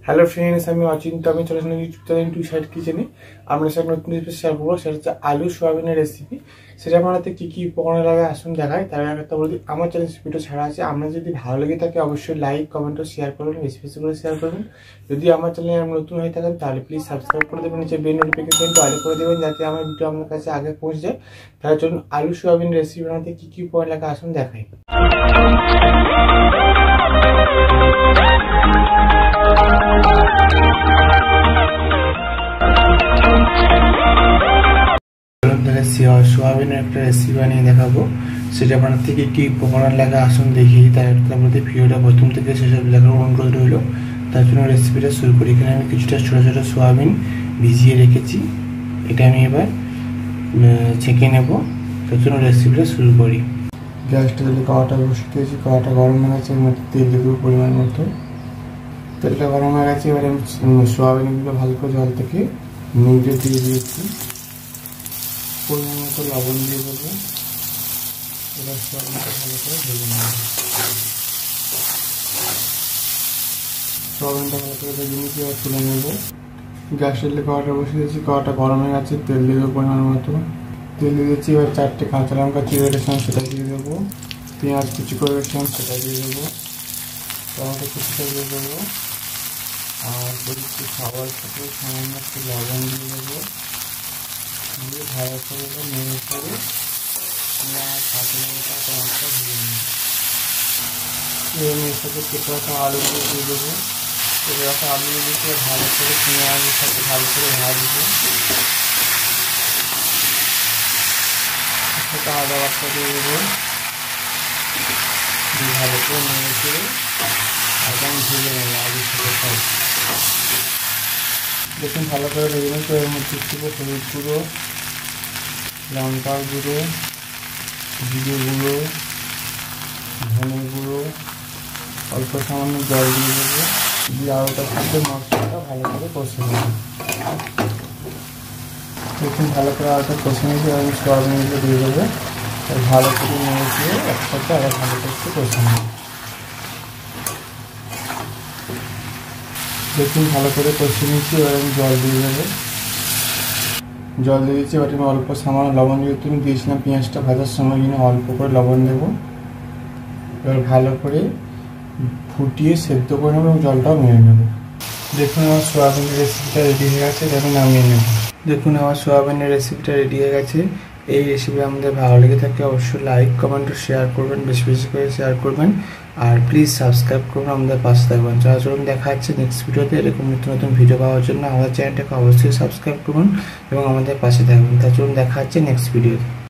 Hello friends, আমি অচিন্ত। আমি চলে আসলাম ইউটিউব চ্যানেল টু সাইড কিচেনে। আমরা সেটা নতুন রেসিপি শেয়ার করবো। সেটা হচ্ছে আলু সোয়াবিনের রেসিপি। সেটা বানাতে কী কী উপকরণ লাগে আসুন দেখায়। তার আগে একটা বলি, আমার চ্যানেল ভিডিও ছাড়া আছে। আমরা যদি ভালো লেগে থাকে অবশ্যই লাইক কমেন্ট ও শেয়ার করবেন, বেশি বেশি করে শেয়ার করবেন। যদি আমার চ্যানেলে নতুন হয়ে থাকেন তাহলে প্লিজ সাবস্ক্রাইব করে দেবেন, নিচে বেল নোটিফিকেশনটা অল করে দেবেন যাতে আমার ভিডিও আপনার কাছে আগে পৌঁছে যায়। তার জন্য আলু সোয়াবিন রেসিপি বানাতে কী কী উপকরণ লাগে আসুন দেখাই। সোয়াবিনের একটা রেসিপি বানিয়ে দেখাবো। সেটা বানাতে কি কি উপকরণ লাগে আসুন দেখি। তার মধ্যে ভিডিওটা প্রথম থেকে সেসব দেখার অনুরোধ রইল। তার জন্য রেসিপিটা শুরু করি। এখানে আমি কিছুটা ছোটো ছোটো সোয়াবিন ভিজিয়ে রেখেছি, এটা আমি এবার ছেঁকে নেব। তার জন্য রেসিপিটা শুরু করি। গ্যাসটা দিলে কড়াটা বসিয়ে দিয়েছি, কড়াটা গরম হয়ে গেছে। এর মধ্যে তেল দেবো পরিমাণ মতো। তেলটা গরম হয়ে গেছে, এবার আমি সোয়াবিনগুলো ভালো করে জল থেকে নিংড়ে দিয়ে দিয়েছি। পরিমাণ মতো লবণ দিয়ে দেবো। এবার সোয়াবিনটা ভালো করে ভেজে নেব। সোয়াবিনটা ভালো করে ভেজে নিয়েছি, এবার তুলে নেব। গ্যাসের কড়াটা বসিয়ে দিয়েছি, কড়াটা গরম হয়ে গেছে। তেল দিয়ে দেবো পরিমাণ মতো। তেল দিয়ে দিচ্ছি, এবার 4টে কাঁচা লঙ্কা চিড়ে রেখেছিলাম সেটা দিয়ে দেবো। পেঁয়াজ কুচি করে রেখেছিলাম সেটা দিয়ে দেবো। টমেটো কুচিটা দিয়ে দেবো। আর একটু খাবার সাথে সামান্য একটু লবণ দিয়ে দেবো। দিয়ে ভালো করে নেড়ে করে কাঁচা লঙ্কা টমাটোটা ভেজে নেব। এর সাথে কেটে রাখা আলুগুলো দিয়ে দেবো। কেটে রাখা আলুগুলো দিয়ে ভালো করে পেঁয়াজের সাথে ভালো করে ভাজবো। সাথে আদা বাটা দিয়ে দেবো। ভালো করে নেড়ে করে একদম ভেজে নেবো আলুর সাথে সব। দেখুন ভালো করে ভেজে নেব। এর মধ্যে একটু হলুদ গুঁড়ো, লঙ্কার গুঁড়ো, জিরে গুঁড়ো, ধনে গুঁড়ো, অল্প সামান্য জল দিয়ে দেবো। দিয়ে আলুটার সাথে মশলাটা ভালো করে কষে নেব। দেখুন ভালো করে আলুটা কষে নিয়েছি, আমি সোয়াবিনগুলো দিয়ে দেবো। ভালো করে নেড়ে দিয়ে একসাথে আবার ভালো করে একটু কষে নেব। দেখুন ভালো করে কষে নিয়েছি, এবার আমি জল দিয়ে দেবো। জল দিয়ে দিচ্ছি। এবার আমি অল্প সামান্য লবণ যেহেতু আমি দিয়েছিলাম পেঁয়াজটা ভাজার সময়, জন্য অল্প করে লবণ দেবো। এবার ভালো করে ফুটিয়ে সেদ্ধ করে নেবো এবং জলটাও মেরে নেব। দেখুন আমার সোয়াবিনের রেসিপিটা রেডি হয়ে গেছে, এটা আমি নামিয়ে নেব। দেখুন আমার সোয়াবিনের রেসিপিটা রেডি হয়ে গেছে। এই রেসিপি আমাদের ভালো লেগে থাকে অবশ্যই লাইক কমেন্ট ও শেয়ার করবেন, বেশি বেশি করে শেয়ার করবেন। আর প্লিজ সাবস্ক্রাইব করবেন, আমাদের পাশে থাকবেন। চলুন দেখা যাচ্ছে নেক্সট ভিডিওতে। এরকম নতুন নতুন ভিডিও পাওয়ার জন্য আমাদের চ্যানেলটাকে অবশ্যই সাবস্ক্রাইব করুন এবং আমাদের পাশে থাকবেন। চলুন দেখা যাচ্ছে নেক্সট ভিডিওতে।